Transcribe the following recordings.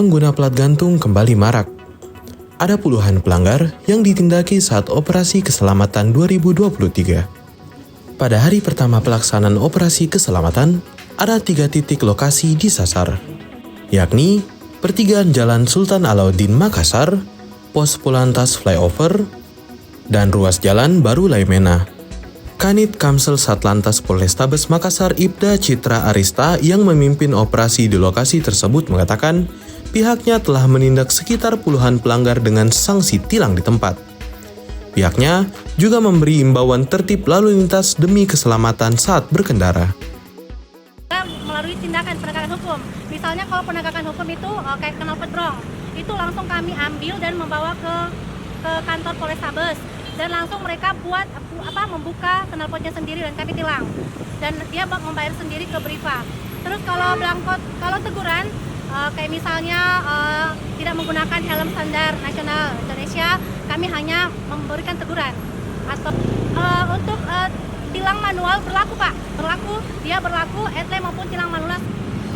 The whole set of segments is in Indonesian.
pengguna plat gantung kembali marak. Ada puluhan pelanggar yang ditindaki saat operasi keselamatan 2023. Pada hari pertama pelaksanaan operasi keselamatan, ada 3 titik lokasi disasar, yakni pertigaan Jalan Sultan Alauddin Makassar, Pos Polantas Flyover, dan ruas Jalan Baru Laimena. Kanit Kamsel Satlantas Polrestabes Makassar Ibda Citra Arista yang memimpin operasi di lokasi tersebut mengatakan pihaknya telah menindak sekitar puluhan pelanggar dengan sanksi tilang di tempat. Pihaknya juga memberi imbauan tertib lalu lintas demi keselamatan saat berkendara. Melalui tindakan penegakan hukum, misalnya kalau penegakan hukum itu kayak kenal petrong, itu langsung kami ambil dan membawa ke kantor Polrestabes. Dan langsung mereka membuka knalpotnya sendiri dan kami tilang, dan dia membayar sendiri ke Briva. Terus kalau teguran kayak misalnya tidak menggunakan helm standar nasional Indonesia, kami hanya memberikan teguran. Atau untuk tilang manual berlaku Pak, dia berlaku etle maupun tilang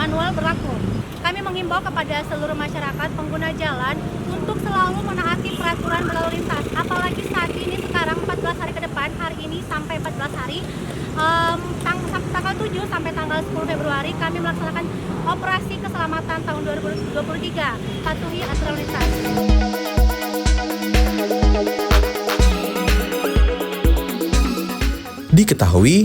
manual berlaku. Kami menghimbau kepada seluruh masyarakat pengguna jalan untuk selalu menaati peraturan berlalu lintas. Apalagi saat ini sekarang 14 hari ke depan, hari ini sampai 14 hari, tanggal 7 sampai tanggal 10 Februari kami melaksanakan operasi keselamatan tahun 2023. Patuhi aturan lintas. Diketahui,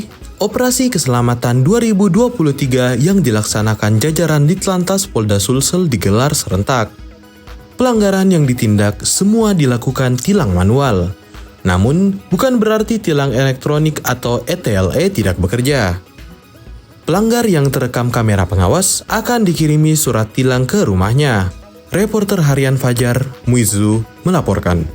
operasi keselamatan 2023 yang dilaksanakan jajaran Ditlantas Polda Sulsel digelar serentak. Pelanggaran yang ditindak semua dilakukan tilang manual. Namun, bukan berarti tilang elektronik atau ETLE tidak bekerja. Pelanggar yang terekam kamera pengawas akan dikirimi surat tilang ke rumahnya. Reporter Harian Fajar, Muizu, melaporkan.